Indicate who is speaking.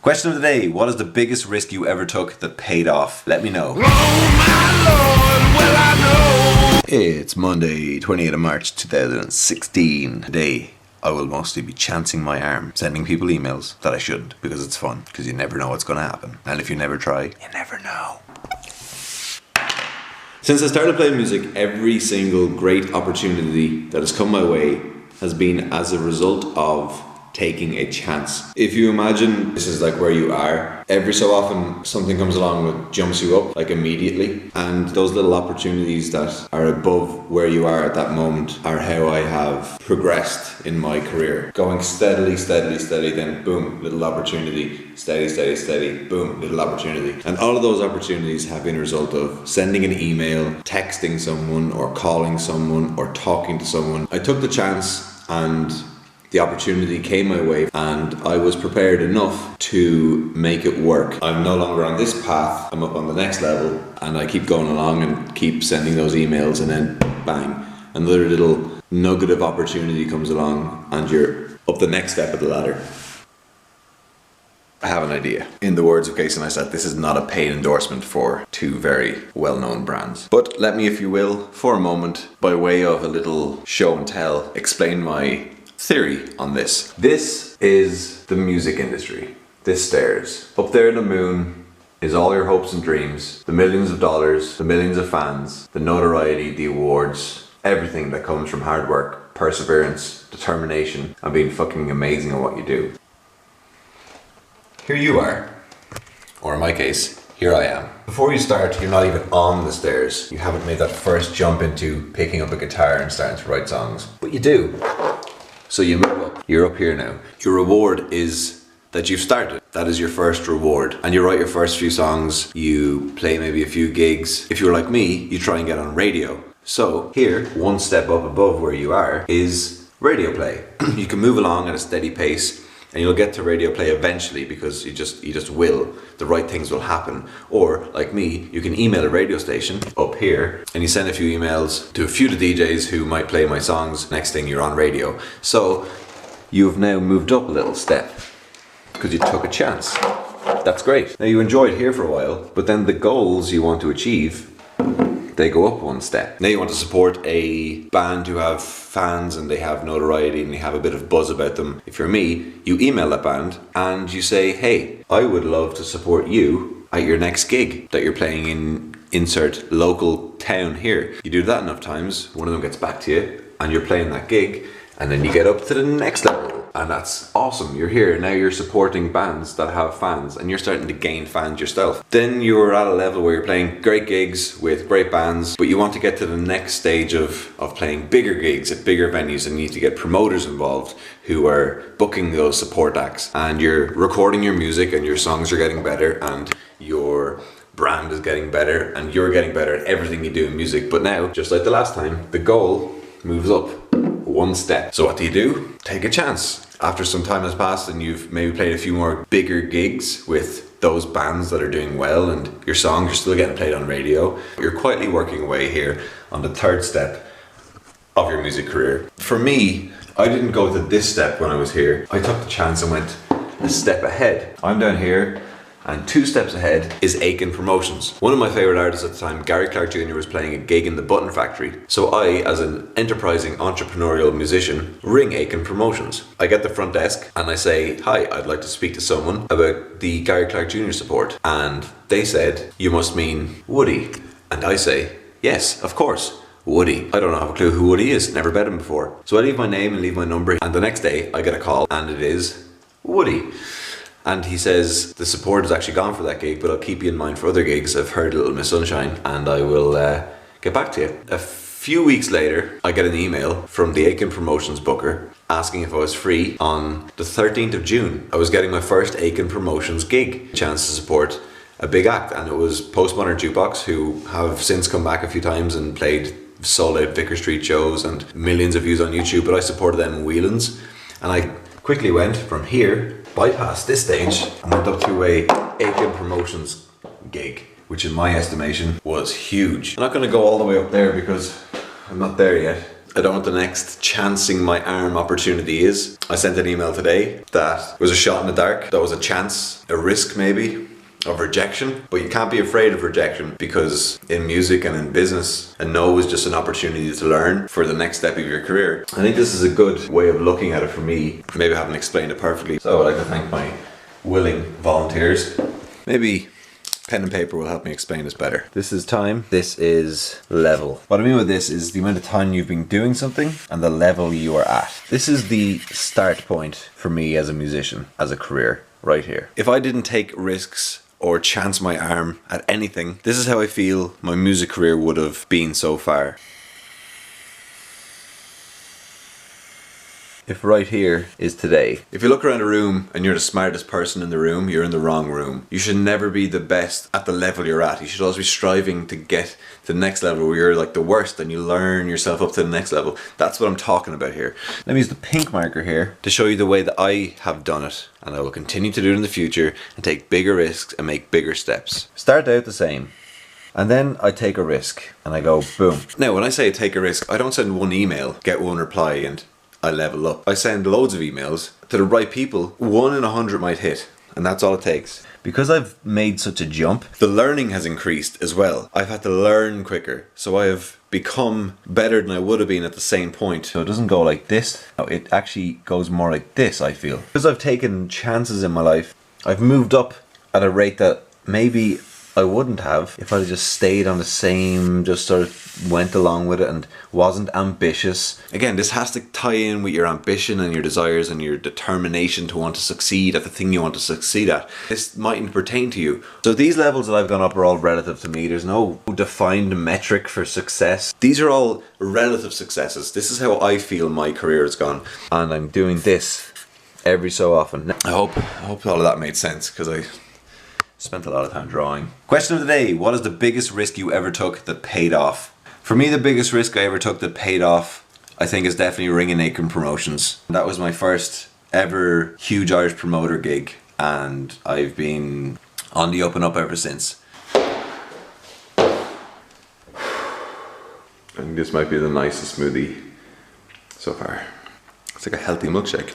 Speaker 1: Question of the day, what is the biggest risk you ever took that paid off? Let me know.
Speaker 2: Oh my Lord, well I know.
Speaker 1: It's Monday, 28th of March 2016. Today, I will mostly be chancing my arm, sending people emails that I shouldn't, because it's fun, because you never know what's going to happen. And if you never try, you never know. Since I started playing music, every single great opportunity that has come my way has been as a result of taking a chance. If you imagine this is like where you are, every so often something comes along that jumps you up like immediately, and those little opportunities that are above where you are at that moment are how I have progressed in my career. Going steadily, then boom, little opportunity, steady, boom, little opportunity. And all of those opportunities have been a result of sending an email, texting someone, or calling someone, or talking to someone. I took the chance and the opportunity came my way, and I was prepared enough to make it work. I'm no longer on this path, I'm up on the next level, and I keep going along and keep sending those emails, and then bang, another little nugget of opportunity comes along and you're up the next step of the ladder. I have an idea. In the words of Casey Neistat, this is not a paid endorsement for two very well-known brands. But let me, if you will, for a moment, by way of a little show and tell, explain my theory on this. This is the music industry. This stairs. Up there in the moon is all your hopes and dreams, the millions of dollars, the millions of fans, the notoriety, the awards, everything that comes from hard work, perseverance, determination, and being fucking amazing at what you do. Here you are, or in my case, here I am. Before you start, you're not even on the stairs. You haven't made that first jump into picking up a guitar and starting to write songs, but you do. So you move up. You're up here now. Your reward is that you've started. That is your first reward. And you write your first few songs, you play maybe a few gigs. If you're like me, you try and get on radio. So here, one step up above where you are is radio play. You can move along at a steady pace, and you'll get to radio play eventually, because you just will. The right things will happen. Or, like me, you can email a radio station up here, and you send a few emails to a few of the DJs who might play my songs. Next thing, you're on radio. So you've now moved up a little step because you took a chance. That's great. Now you enjoyed here for a while, but then the goals you want to achieve, they go up one step. Now you want to support a band who have fans and they have notoriety and they have a bit of buzz about them. If you're me, you email that band and you say, hey, I would love to support you at your next gig that you're playing in insert local town here. You do that enough times, one of them gets back to you and you're playing that gig, and then you get up to the next level. And that's awesome. You're here. Now you're supporting bands that have fans and you're starting to gain fans yourself. Then you're at a level where you're playing great gigs with great bands, but you want to get to the next stage of playing bigger gigs at bigger venues, and you need to get promoters involved who are booking those support acts. And you're recording your music and your songs are getting better and your brand is getting better and you're getting better at everything you do in music. But now, just like the last time, the goal moves up one step. So what do? Take a chance. After some time has passed and you've maybe played a few more bigger gigs with those bands that are doing well and your songs are still getting played on radio, you're quietly working away here on the third step of your music career. For me, I didn't go to this step when I was here. I took the chance and went a step ahead. I'm down here, and 2 steps ahead is Aiken Promotions. One of my favourite artists at the time, Gary Clark Jr., was playing a gig in the Button Factory. So I, as an enterprising entrepreneurial musician, ring Aiken Promotions. I get the front desk and I say, hi, I'd like to speak to someone about the Gary Clark Jr. support. And they said, you must mean Woody. And I say, yes, of course, Woody. I don't have a clue who Woody is, never met him before. So I leave my name and leave my number, and the next day I get a call and it is Woody. And he says, the support is actually gone for that gig, but I'll keep you in mind for other gigs. I've heard Little Miss Sunshine and I will get back to you. A few weeks later, I get an email from the Aiken Promotions booker asking if I was free on the 13th of June. I was getting my first Aiken Promotions gig, chance to support a big act, and it was Postmodern Jukebox, who have since come back a few times and played sold out Vicar Street shows and millions of views on YouTube, but I supported them in Whelan's. And I quickly went from here, bypassed this stage, and went up to a Aiken Promotions gig, which in my estimation was huge. I'm not going to go all the way up there because I'm not there yet. I don't know what the next chancing my arm opportunity is. I sent an email today that was a shot in the dark. That was a chance, a risk maybe, of rejection. But you can't be afraid of rejection, because in music and in business, a no is just an opportunity to learn for the next step of your career. I think this is a good way of looking at it for me. Maybe I haven't explained it perfectly. So I'd like to thank my willing volunteers. Maybe pen and paper will help me explain this better. This is time. This is level. What I mean with this is the amount of time you've been doing something and the level you are at. This is the start point for me as a musician, as a career, right here. If I didn't take risks or chance my arm at anything, this is how I feel my music career would have been so far. If right here is today. If you look around a room and you're the smartest person in the room, you're in the wrong room. You should never be the best at the level you're at. You should always be striving to get to the next level where you're like the worst and you learn yourself up to the next level. That's what I'm talking about here. Let me use the pink marker here to show you the way that I have done it, and I will continue to do it in the future and take bigger risks and make bigger steps. Start out the same. And then I take a risk and I go boom. Now when I say take a risk, I don't send one email, get one reply and I level up. I send loads of emails to the right people. 1 in 100 might hit, and that's all it takes. Because I've made such a jump, the learning has increased as well. I've had to learn quicker, so I have become better than I would have been at the same point. So it doesn't go like this. No, it actually goes more like this, I feel. Because I've taken chances in my life, I've moved up at a rate that maybe I wouldn't have if I just stayed on the same, just sort of went along with it and wasn't ambitious. Again, this has to tie in with your ambition and your desires and your determination to want to succeed at the thing you want to succeed at. This mightn't pertain to you. So these levels that I've gone up are all relative to me. There's no defined metric for success. These are all relative successes. This is how I feel my career has gone. And I'm doing this every so often. I hope all of that made sense, because I spent a lot of time drawing. Question of the day: what is the biggest risk you ever took that paid off? For me, the biggest risk I ever took that paid off, I think, is definitely Ring and Acon Promotions. That was my first ever huge Irish promoter gig, and I've been on the up and up ever since. I think this might be the nicest smoothie so far. It's like a healthy milkshake.